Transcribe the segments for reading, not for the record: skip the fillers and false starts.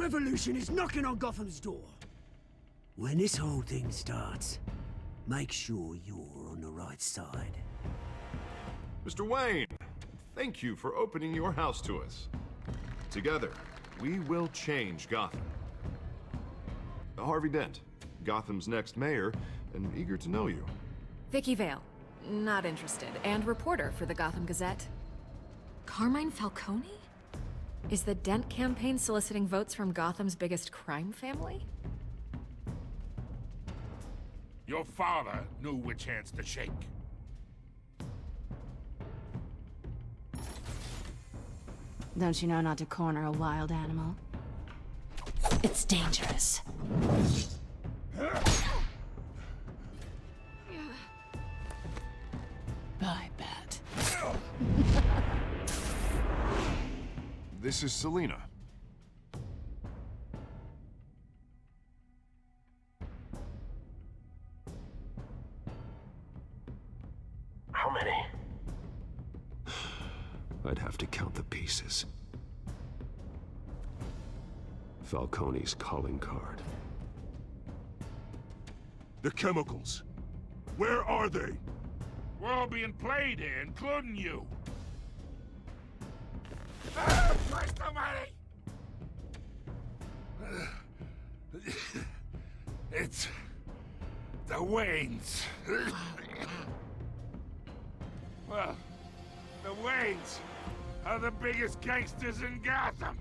revolution is knocking on Gotham's door. When this whole thing starts, make sure you're on the right side. Mr. Wayne, thank you for opening your house to us. Together, we will change Gotham. Harvey Dent, Gotham's next mayor, and eager to know you. Vicky Vale, not interested, and reporter for the Gotham Gazette. Carmine Falcone? Is the Dent campaign soliciting votes from Gotham's biggest crime family? Your father knew which hands to shake. Don't you know not to corner a wild animal? It's dangerous. Bye, Bat. This is Selina. How many? I'd have to count the pieces. Falcone's calling card. The chemicals. Where are they? We're all being played here, including you. Ah, Christ almighty! It's the Waynes. Well, the Waynes are the biggest gangsters in Gotham.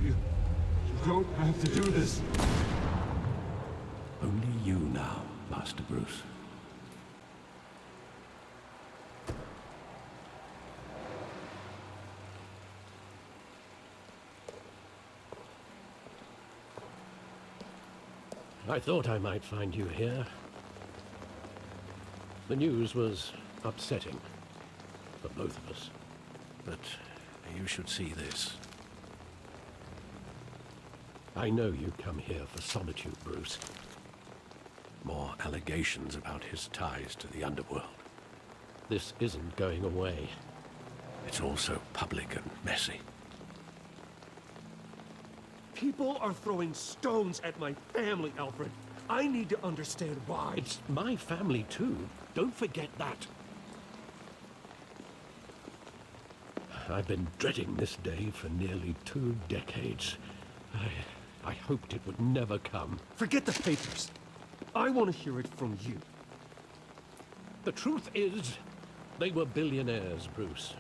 You don't have to do this. Only you now, Master Bruce. I thought I might find you here. The news was upsetting for both of us. But you should see this. I know you come here for solitude, Bruce. More allegations about his ties to the underworld. This isn't going away. It's also public and messy. People are throwing stones at my family, Alfred. I need to understand why. It's my family, too. Don't forget that. I've been dreading this day for nearly 2 decades. I hoped it would never come. Forget the papers. I want to hear it from you. The truth is, they were billionaires, Bruce.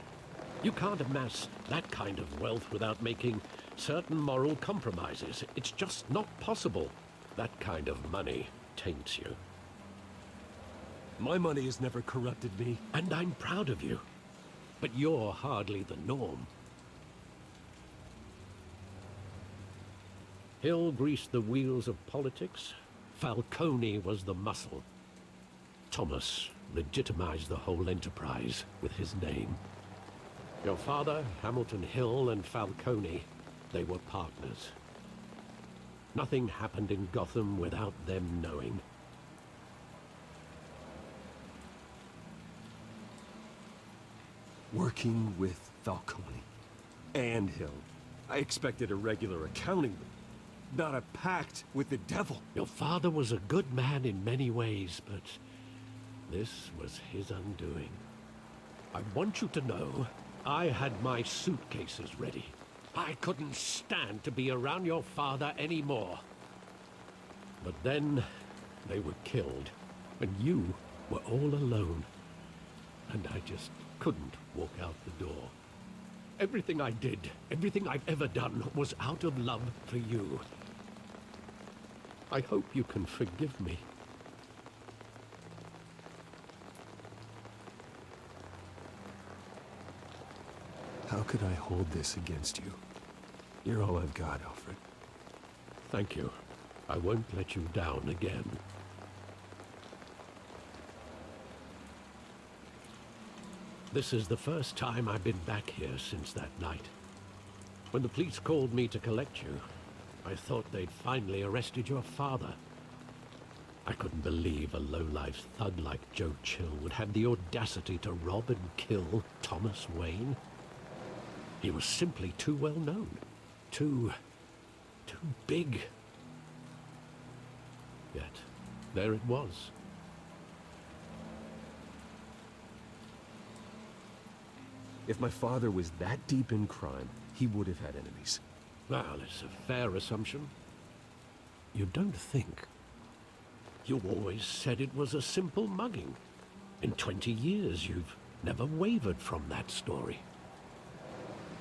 You can't amass that kind of wealth without making certain moral compromises. It's just not possible. That kind of money taints you. My money has never corrupted me. And I'm proud of you. But you're hardly the norm. Hill greased the wheels of politics. Falcone was the muscle. Thomas legitimized the whole enterprise with his name. Your father, Hamilton Hill, and Falcone, they were partners. Nothing happened in Gotham without them knowing. Working with Falcone and Hill. I expected a regular accounting, not a pact with the devil. Your father was a good man in many ways, but this was his undoing. I want you to know, I had my suitcases ready. I couldn't stand to be around your father anymore. But then, they were killed, and you were all alone. And I just couldn't walk out the door. Everything I did, everything I've ever done, was out of love for you. I hope you can forgive me. How could I hold this against you? You're all I've got, Alfred. Thank you. I won't let you down again. This is the first time I've been back here since that night. When the police called me to collect you, I thought they'd finally arrested your father. I couldn't believe a low-life thug like Joe Chill would have the audacity to rob and kill Thomas Wayne. He was simply too well known. Too big. Yet, there it was. If my father was that deep in crime, he would have had enemies. Well, it's a fair assumption. You don't think. You always said it was a simple mugging. In 20 years, you've never wavered from that story.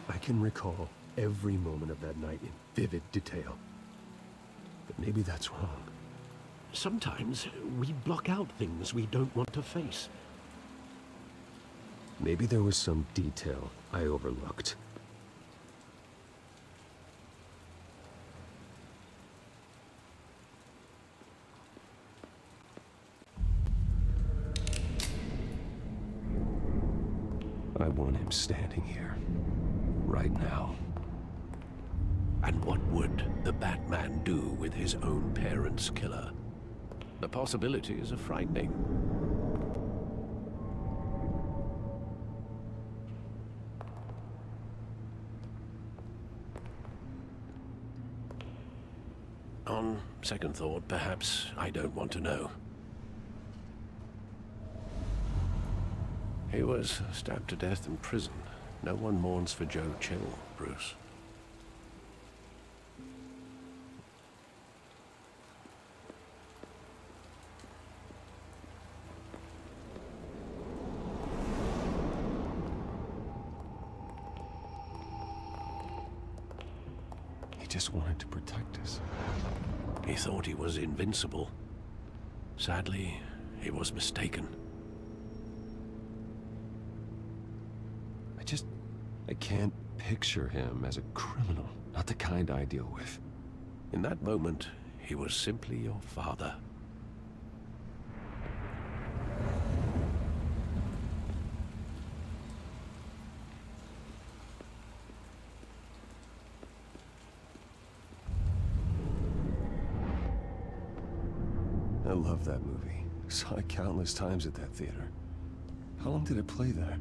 I can recall every moment of that night in vivid detail. But maybe that's wrong. Sometimes we block out things we don't want to face. Maybe there was some detail I overlooked. I want him standing here, right now. And what would the Batman do with his own parents' killer? The possibilities are frightening. On second thought, perhaps I don't want to know. He was stabbed to death in prison. No one mourns for Joe Chill, Bruce. He just wanted to protect us. He thought he was invincible. Sadly, he was mistaken. I can't picture him as a criminal. Not the kind I deal with. In that moment, he was simply your father. I love that movie. Saw it countless times at that theater. How long did it play there?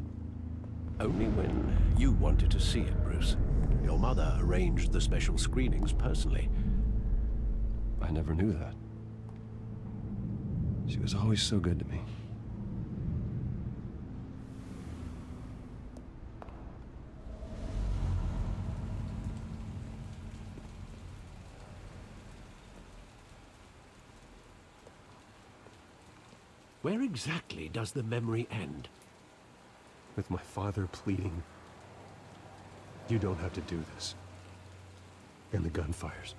Only when you wanted to see it, Bruce. Your mother arranged the special screenings personally. I never knew that. She was always so good to me. Where exactly does the memory end? With my father pleading, "You don't have to do this." And the gunfires.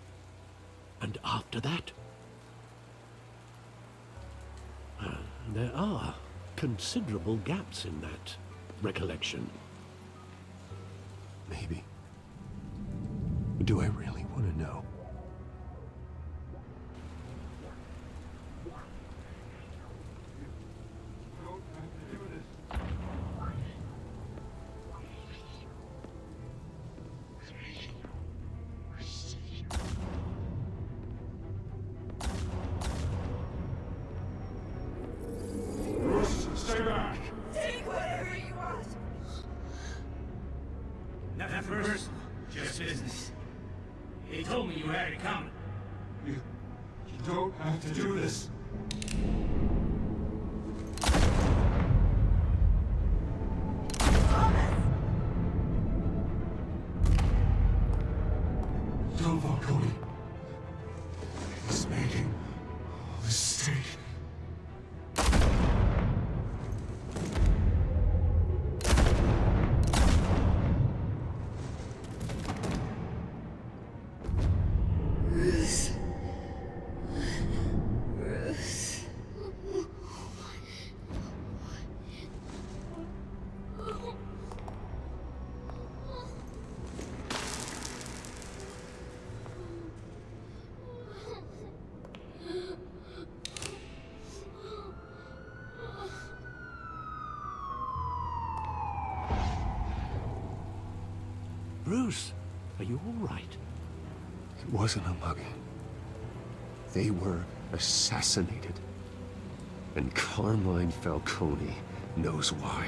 And after that? There are considerable gaps in that recollection. Maybe. But do I really want to know? told me you had it coming. You don't have to do this. Don't, Falcone. He's making a mistake. Bruce, are you all right? It wasn't a mugging. They were assassinated. And Carmine Falcone knows why.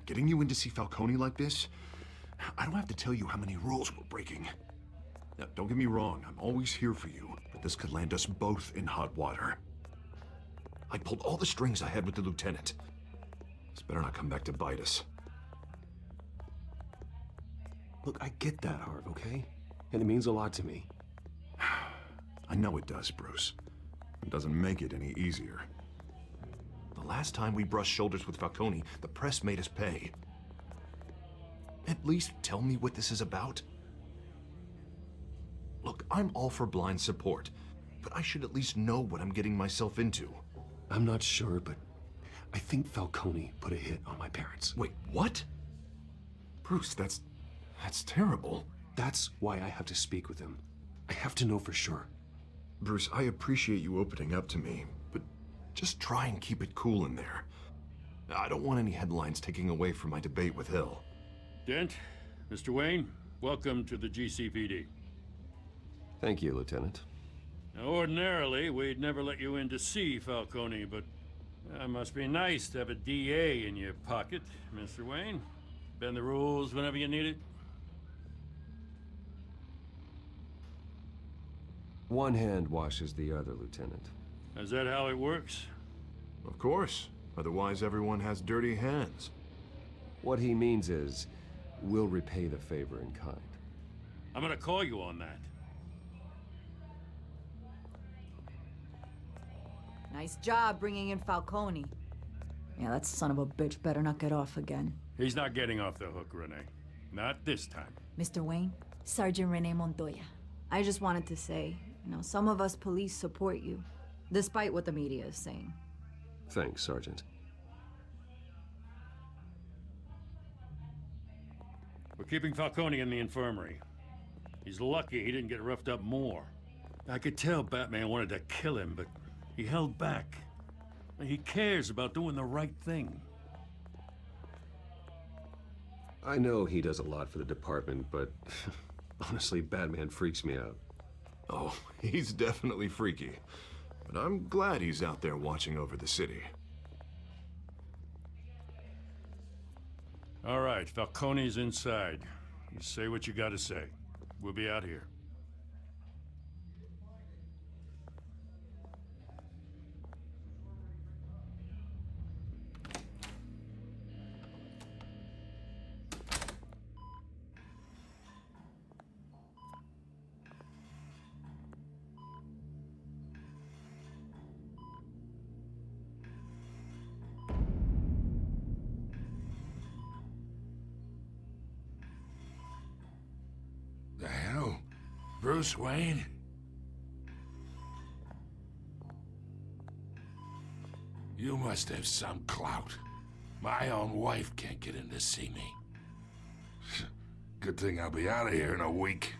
Getting you in to see Falcone like this? I don't have to tell you how many rules we're breaking. Now, don't get me wrong, I'm always here for you, but this could land us both in hot water. I pulled all the strings I had with the lieutenant. This better not come back to bite us. Look, I get that, Harv, okay? And it means a lot to me. I know it does, Bruce. It doesn't make it any easier. The last time we brushed shoulders with Falcone, the press made us pay. At least tell me what this is about. Look, I'm all for blind support, but I should at least know what I'm getting myself into. I'm not sure, but I think Falcone put a hit on my parents. Wait, what? Bruce, that's terrible. That's why I have to speak with him. I have to know for sure. Bruce, I appreciate you opening up to me, but just try and keep it cool in there. I don't want any headlines taking away from my debate with Hill. Dent, Mr. Wayne, welcome to the GCPD. Thank you, Lieutenant. Now, ordinarily, we'd never let you in to see Falcone, but it must be nice to have a DA in your pocket, Mr. Wayne. Bend the rules whenever you need it. One hand washes the other, Lieutenant. Is that how it works? Of course. Otherwise, everyone has dirty hands. What he means is, we'll repay the favor in kind. I'm gonna call you on that. Nice job bringing in Falcone. Yeah, that son of a bitch better not get off again. He's not getting off the hook, Renee. Not this time. Mr. Wayne, Sergeant Renee Montoya. I just wanted to say, some of us police support you, despite what the media is saying. Thanks, Sergeant. We're keeping Falcone in the infirmary. He's lucky he didn't get roughed up more. I could tell Batman wanted to kill him, but he held back. He cares about doing the right thing. I know he does a lot for the department, but honestly, Batman freaks me out. Oh, he's definitely freaky. But I'm glad he's out there watching over the city. All right, Falcone's inside. You say what you gotta say. We'll be out here. The hell? Bruce Wayne? You must have some clout. My own wife can't get in to see me. Good thing I'll be out of here in a week.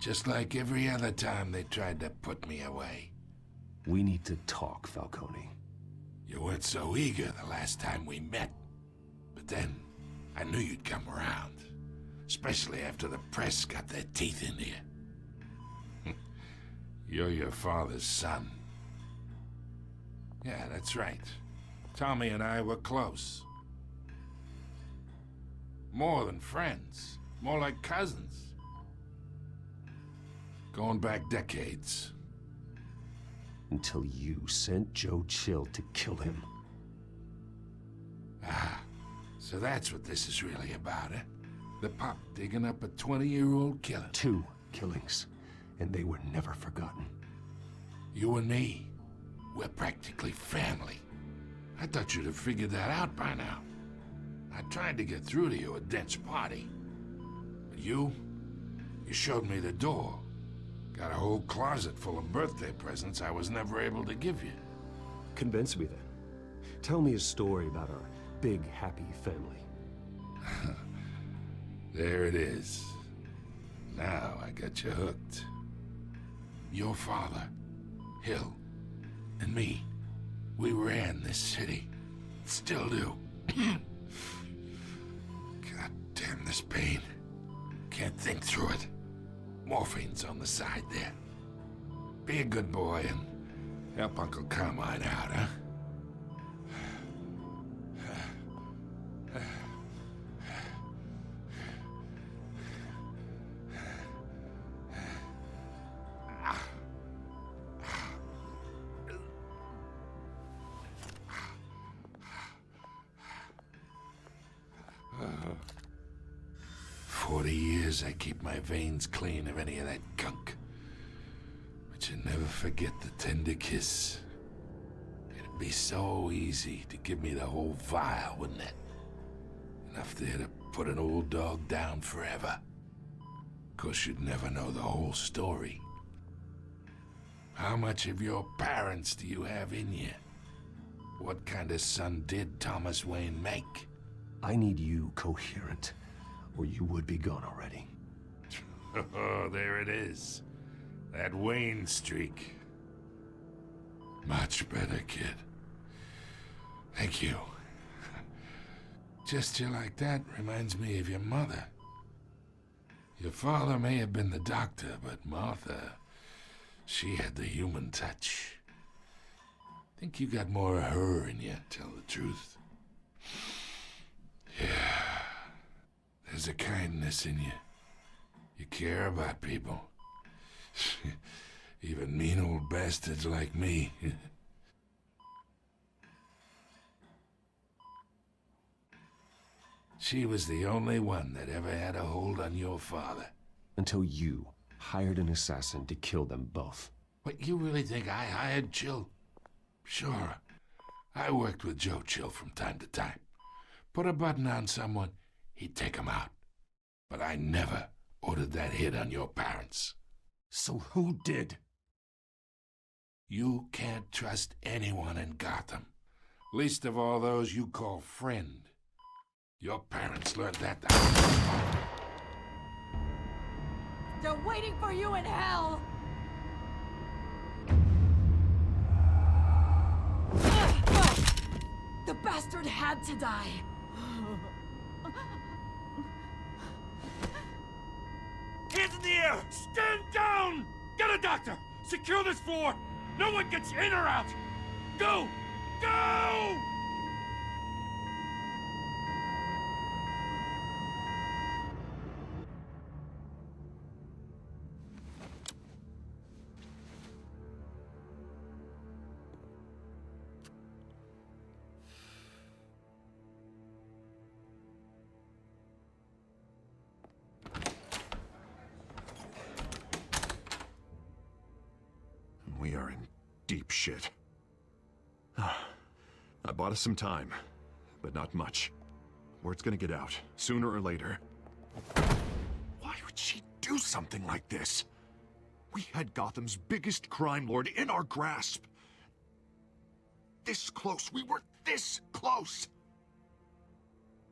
Just like every other time they tried to put me away. We need to talk, Falcone. You weren't so eager the last time we met. But then, I knew you'd come around. Especially after the press got their teeth into you. You're your father's son. Yeah, that's right. Tommy and I were close. More than friends. More like cousins. Going back decades. Until you sent Joe Chill to kill him. Ah, so that's what this is really about, eh? The pop digging up a 20-year-old killer. 2 killings, and they were never forgotten. You and me, we're practically family. I thought you'd have figured that out by now. I tried to get through to you at Dent's party. But you showed me the door. Got a whole closet full of birthday presents I was never able to give you. Convince me then. Tell me a story about our big, happy family. There it is. Now I got you hooked. Your father, Hill, and me, we ran this city. Still do. God damn this pain. Can't think through it. Morphine's on the side there. Be a good boy and help Uncle Carmine out, huh? I keep my veins clean of any of that gunk. But you never forget the tender kiss. It'd be so easy to give me the whole vial, wouldn't it? Enough there to put an old dog down forever. Of course, you'd never know the whole story. How much of your parents do you have in you? What kind of son did Thomas Wayne make? I need you coherent, or you would be gone already. Oh, there it is. That Wayne streak. Much better, kid. Thank you. Gesture like that reminds me of your mother. Your father may have been the doctor, but Martha, she had the human touch. Think you got more of her in you, tell the truth. Yeah. There's a kindness in you. You care about people. Even mean old bastards like me. She was the only one that ever had a hold on your father. Until you hired an assassin to kill them both. What, you really think I hired Chill? Sure. I worked with Joe Chill from time to time. Put a button on someone, he'd take him out. But I never ordered that hit on your parents. So who did? You can't trust anyone in Gotham. Least of all those you call friend. Your parents learned that. They're waiting for you in hell! The bastard had to die. Hands in the air! Stand down! Get a doctor! Secure this floor! No one gets in or out! Go! Go! We are in deep shit. I bought us some time, but not much. Word's gonna get out, sooner or later. Why would she do something like this? We had Gotham's biggest crime lord in our grasp. This close. We were this close.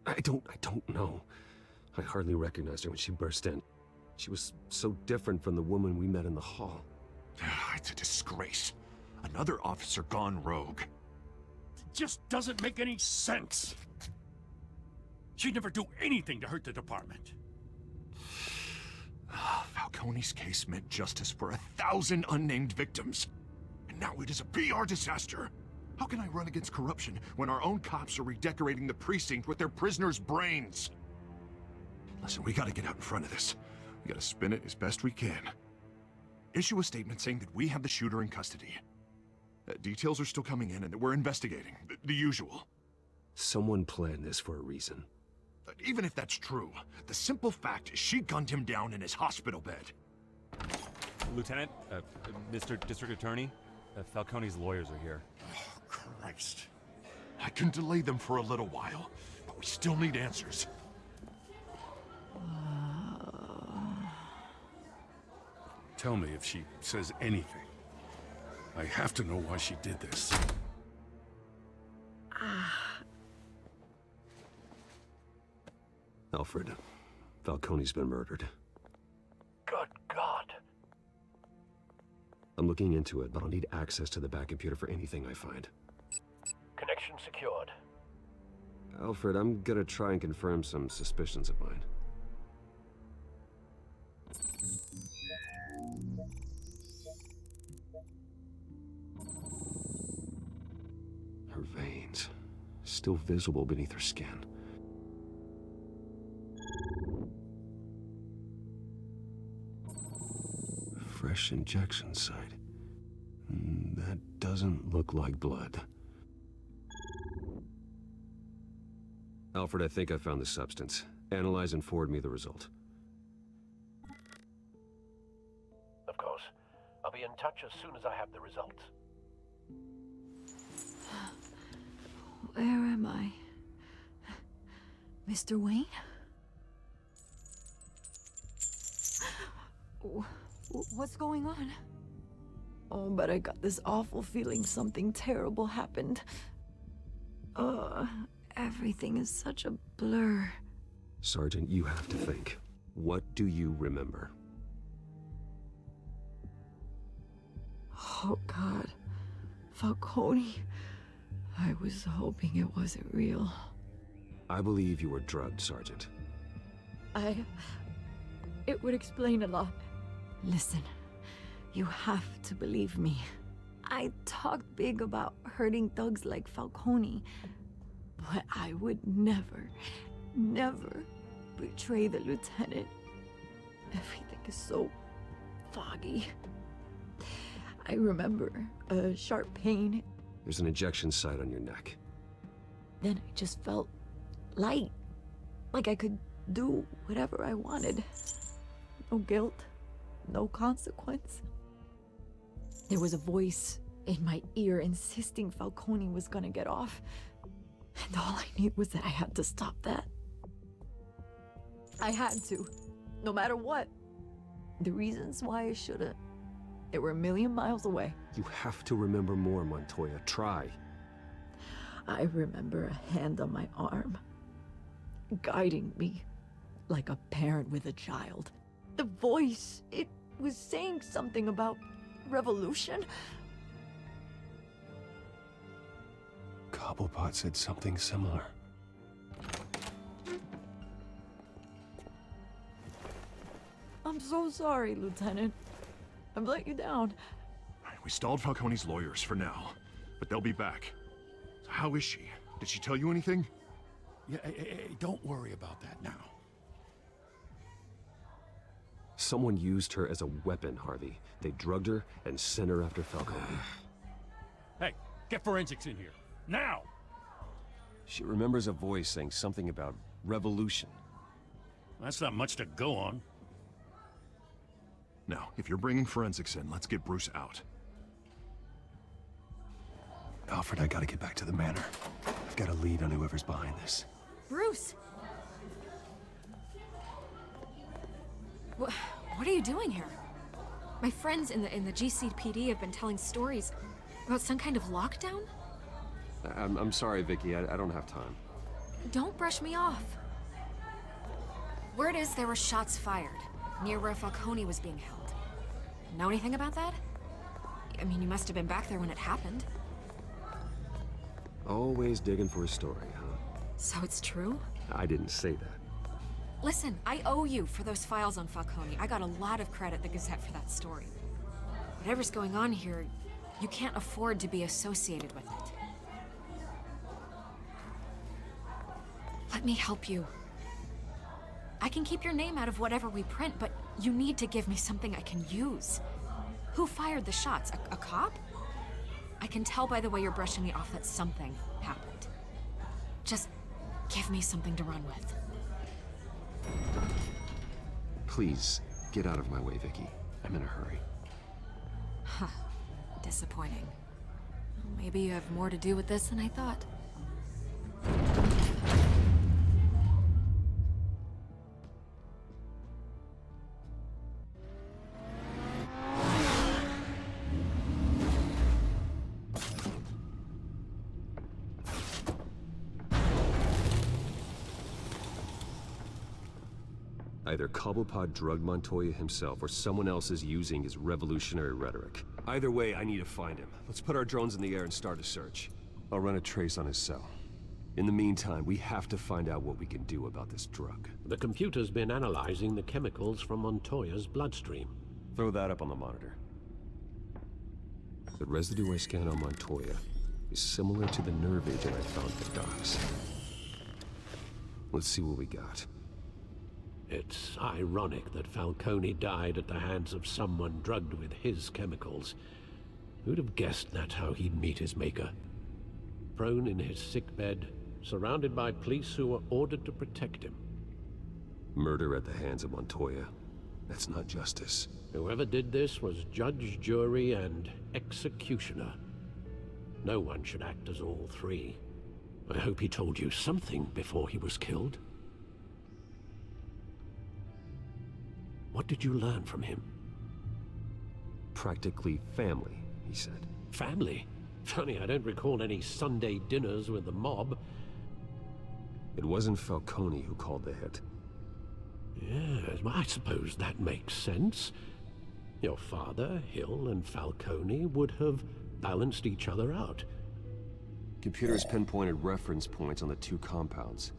I don't know. I hardly recognized her when she burst in. She was so different from the woman we met in the hall. It's a disgrace. Another officer gone rogue. It just doesn't make any sense. She'd never do anything to hurt the department. Falcone's case meant justice for 1,000 unnamed victims. And now it is a PR disaster. How can I run against corruption when our own cops are redecorating the precinct with their prisoners' brains? Listen, we gotta get out in front of this. We gotta spin it as best we can. Issue a statement saying that we have the shooter in custody. Details are still coming in and that we're investigating. The usual. Someone planned this for a reason. Even if that's true, the simple fact is she gunned him down in his hospital bed. Lieutenant, Mr. District Attorney, Falcone's lawyers are here. Oh, Christ. I can delay them for a little while, but we still need answers. Tell me if she says anything. I have to know why she did this. Alfred, Falcone's been murdered. Good God. I'm looking into it, but I'll need access to the back computer for anything I find. Connection secured. Alfred, I'm gonna try and confirm some suspicions of mine. Her veins, still visible beneath her skin. Fresh injection site. That doesn't look like blood. Alfred, I think I found the substance. Analyze and forward me the result. Of course. I'll be in touch as soon as I have the results. Where am I? Mr. Wayne? What's going on? Oh, but I got this awful feeling something terrible happened. Everything is such a blur. Sergeant, you have to think. What do you remember? Oh, God. Falcone. I was hoping it wasn't real. I believe you were drugged, Sergeant. It would explain a lot. Listen, you have to believe me. I talked big about hurting thugs like Falcone, but I would never betray the lieutenant. Everything is so foggy. I remember a sharp pain. There's an injection site on your neck. Then I just felt light, like I could do whatever I wanted. No guilt, no consequence. There was a voice in my ear insisting Falcone was gonna get off. And all I knew was that I had to stop that. I had to, no matter what. The reasons why I shouldn't, they were a million miles away. You have to remember more, Montoya. Try. I remember a hand on my arm, guiding me like a parent with a child. The voice, it was saying something about revolution. Cobblepot said something similar. I'm so sorry, Lieutenant. I've let you down. We stalled Falcone's lawyers for now, but they'll be back. So how is she? Did she tell you anything? Yeah, don't worry about that now. Someone used her as a weapon, Harvey. They drugged her and sent her after Falcone. Hey, get forensics in here. Now! She remembers a voice saying something about revolution. That's not much to go on. Now, if you're bringing forensics in, let's get Bruce out. Alfred, I gotta get back to the manor. I've got a lead on whoever's behind this. Bruce! What are you doing here? My friends in the GCPD have been telling stories about some kind of lockdown? I'm sorry, Vicky. I don't have time. Don't brush me off. Word is there were shots fired, near where Falcone was being held. Know anything about that? I mean, you must have been back there when it happened. Always digging for a story, huh? So it's true? I didn't say that. Listen, I owe you for those files on Falcone. I got a lot of credit at the Gazette for that story. Whatever's going on here, you can't afford to be associated with it. Let me help you. I can keep your name out of whatever we print, but you need to give me something I can use. Who fired the shots? A cop? I can tell by the way you're brushing me off that something happened. Just give me something to run with. Please, get out of my way, Vicky. I'm in a hurry. Huh. Disappointing. Maybe you have more to do with this than I thought. Either Cobblepot drugged Montoya himself, or someone else is using his revolutionary rhetoric. Either way, I need to find him. Let's put our drones in the air and start a search. I'll run a trace on his cell. In the meantime, we have to find out what we can do about this drug. The computer's been analyzing the chemicals from Montoya's bloodstream. Throw that up on the monitor. The residue I scanned on Montoya is similar to the nerve agent I found at the docks. Let's see what we got. It's ironic that Falcone died at the hands of someone drugged with his chemicals. Who'd have guessed that's how he'd meet his maker? Prone in his sickbed, surrounded by police who were ordered to protect him. Murder at the hands of Montoya. That's not justice. Whoever did this was judge, jury, and executioner. No one should act as all three. I hope he told you something before he was killed. What did you learn from him? Practically family, he said. Family? Funny, I don't recall any Sunday dinners with the mob. It wasn't Falcone who called the hit. Yes, well, I suppose that makes sense. Your father, Hill, and Falcone would have balanced each other out. Computers pinpointed reference points on the two compounds.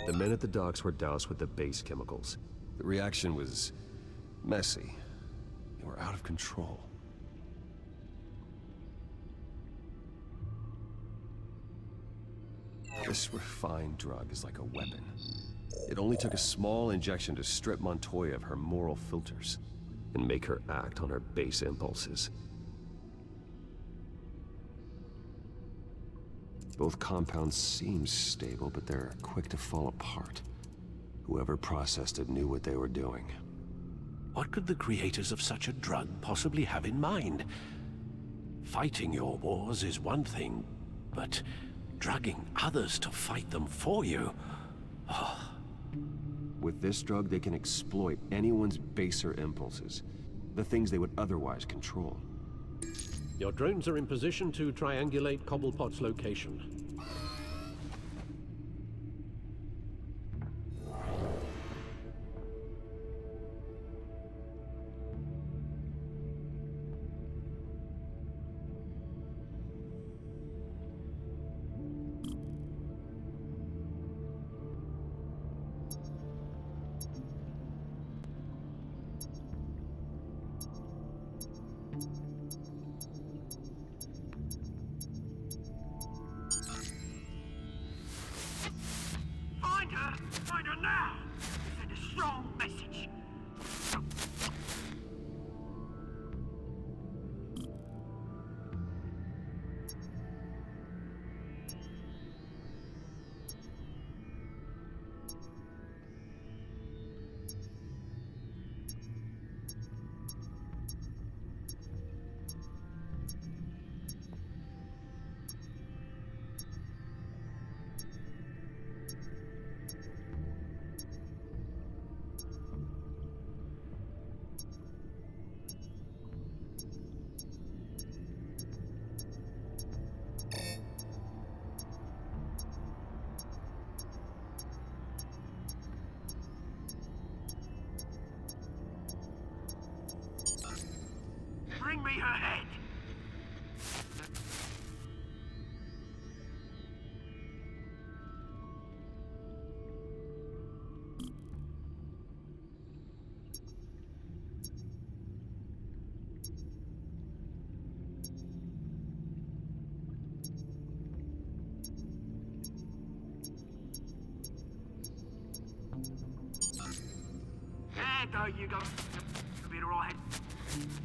The men at the docks were doused with the base chemicals. The reaction was messy. They were out of control. This refined drug is like a weapon. It only took a small injection to strip Montoya of her moral filters and make her act on her base impulses. Both compounds seem stable, but they're quick to fall apart. Whoever processed it knew what they were doing. What could the creators of such a drug possibly have in mind? Fighting your wars is one thing, but drugging others to fight them for you? Oh. With this drug, they can exploit anyone's baser impulses, the things they would otherwise control. Your drones are in position to triangulate Cobblepot's location. me her head! There you go. You'll be all right.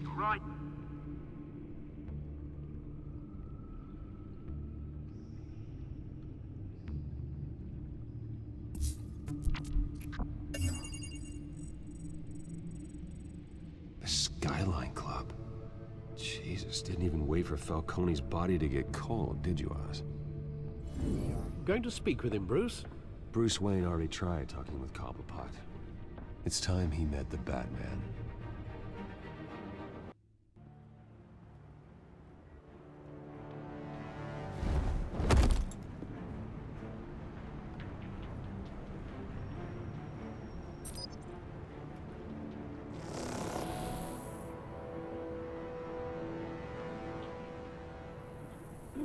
All right. The Skyline Club. Jesus, didn't even wait for Falcone's body to get cold, did you, Oz? Going to speak with him, Bruce? Bruce Wayne already tried talking with Cobblepot. It's time he met the Batman.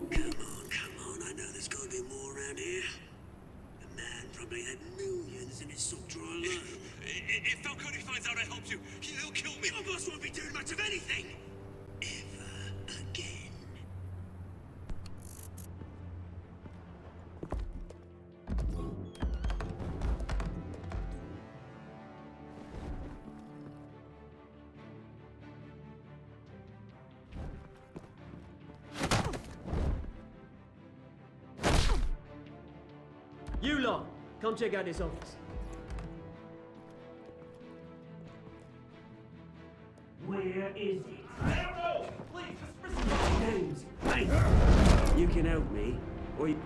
Come on, I know there's gotta be more around here. The man probably had millions in his sock drawer alone. If Falcone finds out I helped you, he'll kill me. Your boss won't be doing much of anything. Ever again. You lot, come check out this office. Where is it? I don't know! Please, just respond. Names. Hey, you can help me, or you...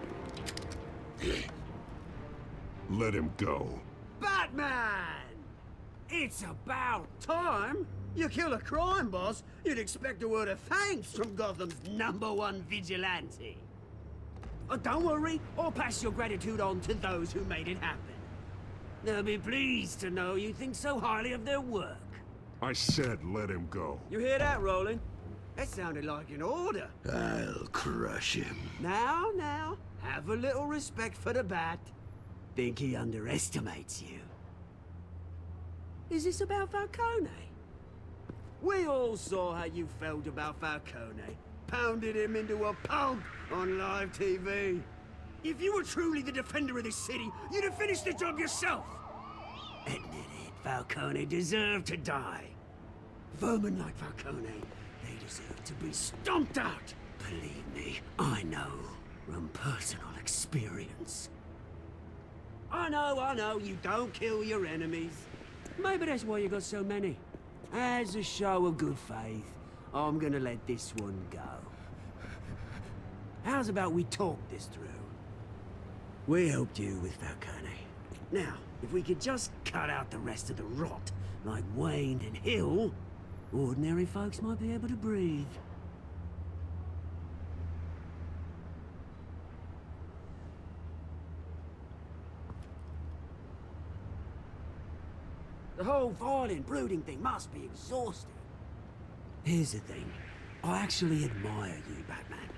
Let him go. Batman! It's about time. You kill a crime boss, you'd expect a word of thanks from Gotham's #1 vigilante. Oh, don't worry, I'll pass your gratitude on to those who made it happen. They'll be pleased to know you think so highly of their work. I said let him go. You hear that, Roland? That sounded like an order. I'll crush him. Now, have a little respect for the Bat. Think he underestimates you. Is this about Falcone? We all saw how you felt about Falcone. Pounded him into a pulp on live TV. If you were truly the defender of this city, you'd have finished the job yourself. Admit it, Falcone deserved to die. Vermin like Falcone, they deserve to be stomped out. Believe me, I know from personal experience. I know, you don't kill your enemies. Maybe that's why you got so many. As a show of good faith, I'm gonna let this one go. How's about we talk this through? We helped you with Falcone. Now, if we could just cut out the rest of the rot, like Wayne and Hill, ordinary folks might be able to breathe. The whole violent, brooding thing must be exhausting. Here's the thing. I actually admire you, Batman.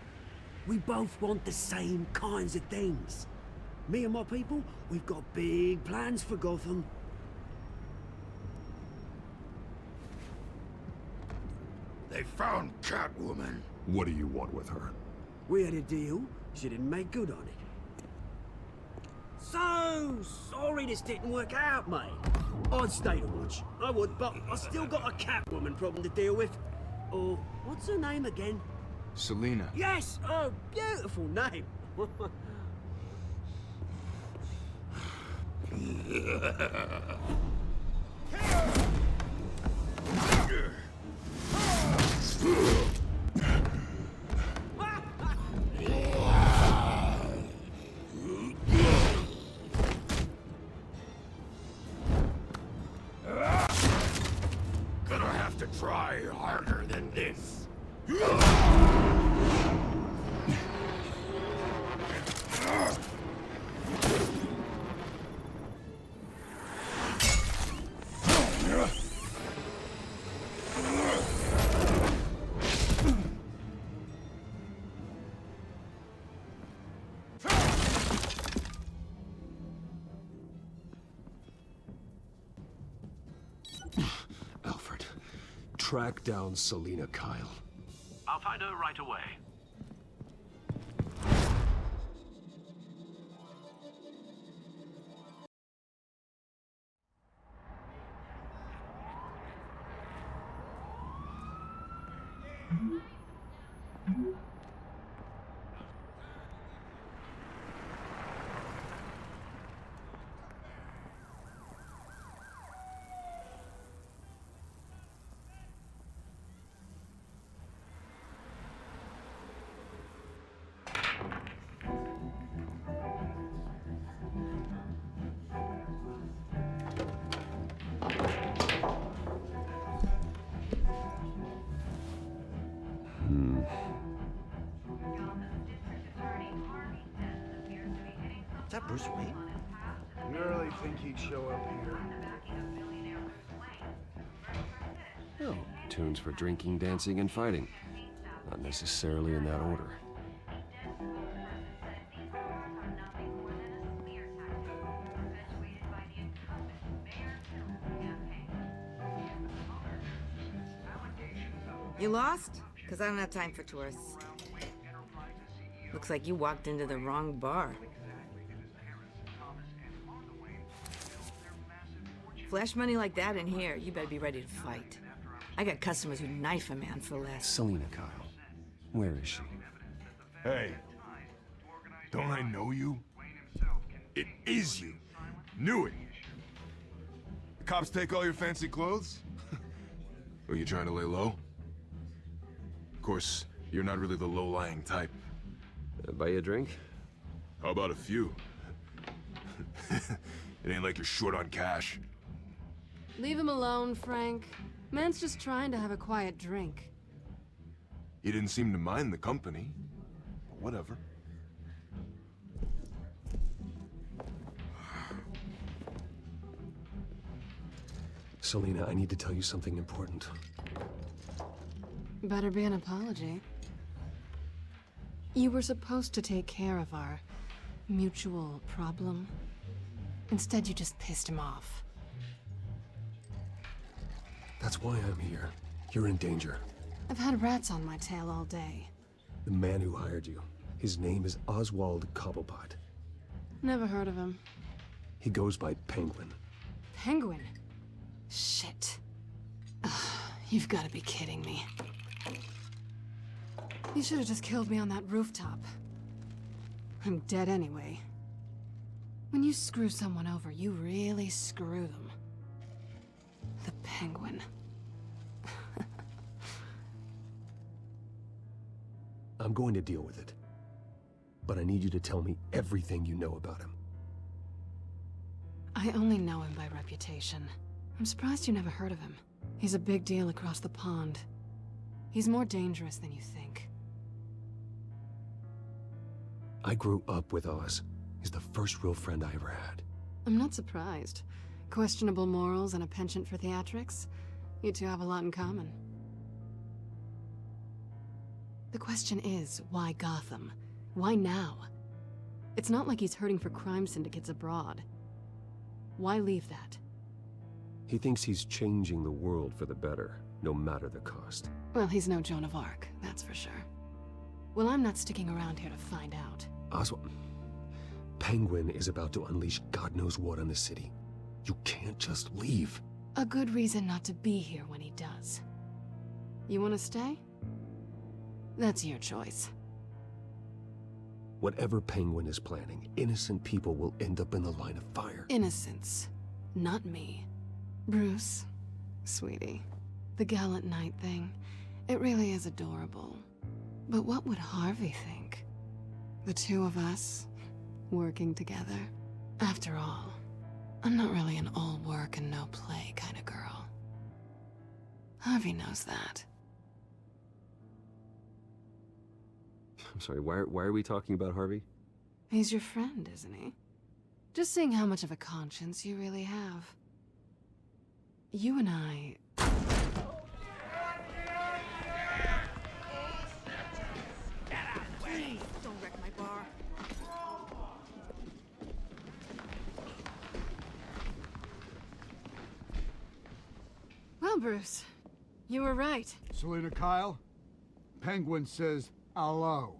We both want the same kinds of things. Me and my people, we've got big plans for Gotham. They found Catwoman. What do you want with her? We had a deal. She didn't make good on it. So sorry this didn't work out, mate. I'd stay to watch. I would, but I still got a Catwoman problem to deal with. Or, what's her name again? Selina. Yes! Oh, beautiful name. Gonna have to try harder than this. Alfred, track down Selina Kyle. I'll find her right away. Is that Bruce Wayne? You really think he'd show up here? Oh, tunes for drinking, dancing, and fighting. Not necessarily in that order. You lost? Because I don't have time for tourists. Looks like you walked into the wrong bar. Flash money like that in here, you better be ready to fight. I got customers who knife a man for less. Selina Kyle. Where is she? Hey. Don't I know you? It is you. Knew it. The cops take all your fancy clothes? Are you trying to lay low? Of course, you're not really the low-lying type. Buy you a drink? How about a few? It ain't like you're short on cash. Leave him alone, Frank. Man's just trying to have a quiet drink. He didn't seem to mind the company. But whatever. Selina, I need to tell you something important. Better be an apology. You were supposed to take care of our mutual problem. Instead, you just pissed him off. That's why I'm here. You're in danger. I've had rats on my tail all day. The man who hired you. His name is Oswald Cobblepot. Never heard of him. He goes by Penguin. Penguin? Shit. Ugh, you've got to be kidding me. You should have just killed me on that rooftop. I'm dead anyway. When you screw someone over, you really screw them. The Penguin. I'm going to deal with it. But I need you to tell me everything you know about him. I only know him by reputation. I'm surprised you never heard of him. He's a big deal across the pond. He's more dangerous than you think. I grew up with Oz. He's the first real friend I ever had. I'm not surprised. Questionable morals and a penchant for theatrics. You two have a lot in common. The question is, why Gotham? Why now? It's not like he's hurting for crime syndicates abroad. Why leave that? He thinks he's changing the world for the better, no matter the cost. Well, he's no Joan of Arc, that's for sure. Well, I'm not sticking around here to find out. Oswald, Penguin is about to unleash God knows what on the city. You can't just leave. A good reason not to be here when he does. You want to stay? That's your choice. Whatever Penguin is planning, innocent people will end up in the line of fire. Innocence, not me. Bruce, sweetie, the gallant knight thing, it really is adorable. But what would Harvey think? The two of us, working together? After all, I'm not really an all work and no play kind of girl. Harvey knows that. I'm sorry, why are we talking about Harvey? He's your friend, isn't he? Just seeing how much of a conscience you really have. You and I... Please, don't wreck my bar. Bruce. You were right. Selina Kyle? Penguin says hello.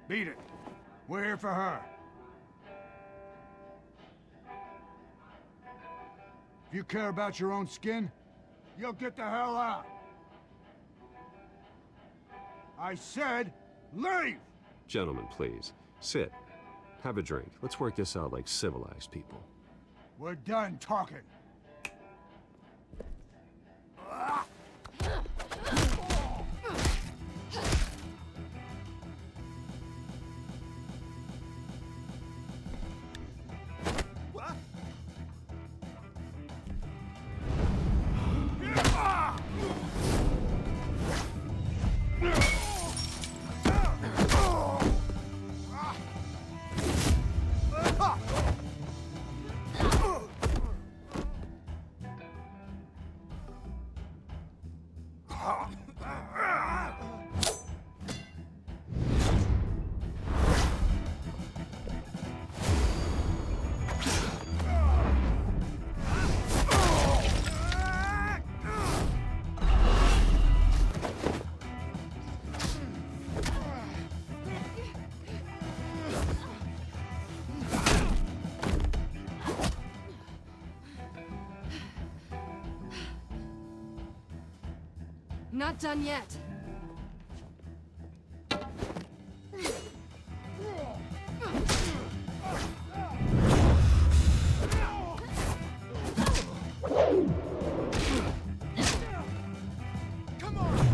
Beat it. We're here for her. If you care about your own skin, you'll get the hell out. I said, leave! Gentlemen, please. Sit. Have a drink. Let's work this out like civilized people. We're done talking. Not done yet. Come on!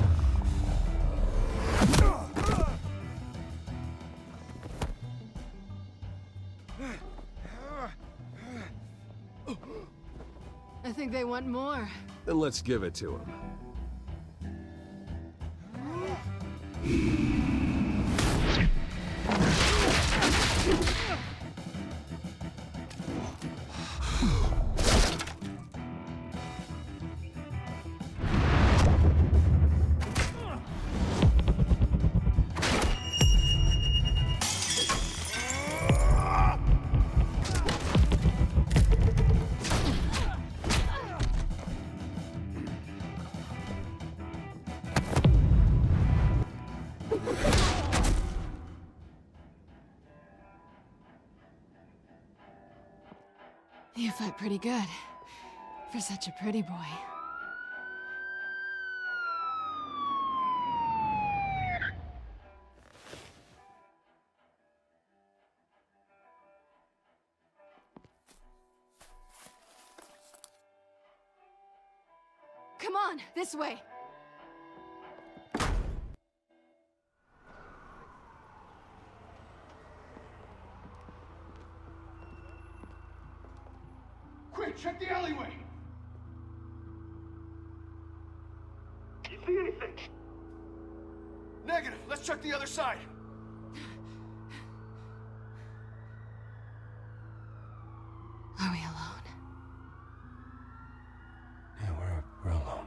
I think they want more. Then let's give it to them. You fight pretty good. For such a pretty boy. Come on, this way. Quick, check the alleyway! You see anything? Negative. Let's check the other side. Are we alone? Yeah, we're alone.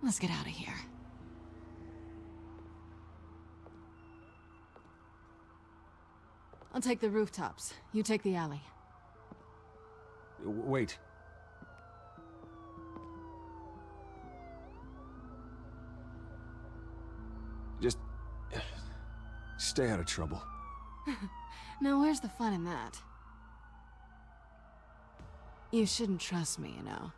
Let's get out of here. I'll take the rooftops. You take the alley. Wait. Just stay out of trouble. Now where's the fun in that? You shouldn't trust me, you know.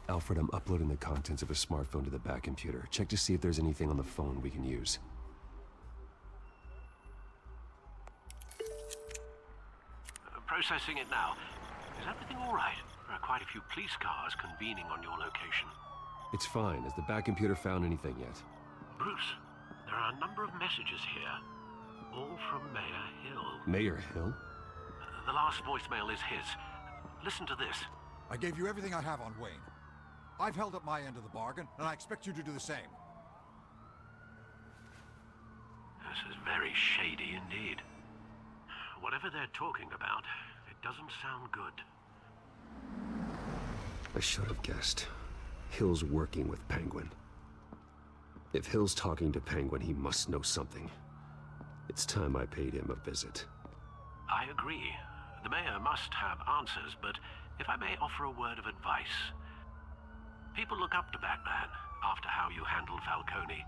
Alfred, I'm uploading the contents of a smartphone to the back computer. Check to see if there's anything on the phone we can use. Processing it now. Is everything all right? There are quite a few police cars convening on your location. It's fine. Has the back computer found anything yet? Bruce, there are a number of messages here. All from Mayor Hill. Mayor Hill? The last voicemail is his. Listen to this. I gave you everything I have on Wayne. I've held up my end of the bargain, and I expect you to do the same. This is very shady indeed. Whatever they're talking about, it doesn't sound good. I should have guessed. Hill's working with Penguin. If Hill's talking to Penguin, he must know something. It's time I paid him a visit. I agree. The mayor must have answers, but if I may offer a word of advice. People look up to Batman after how you handled Falcone.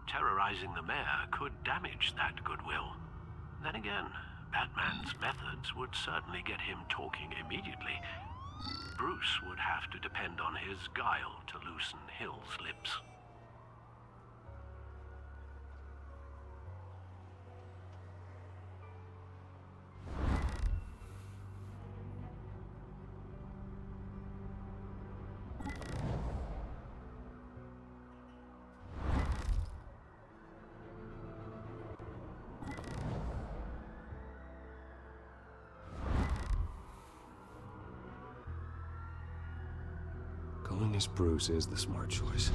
Terrorizing the mayor could damage that goodwill. Then again, Batman's methods would certainly get him talking immediately. Bruce would have to depend on his guile to loosen Hill's lips. Going as Bruce is the smart choice.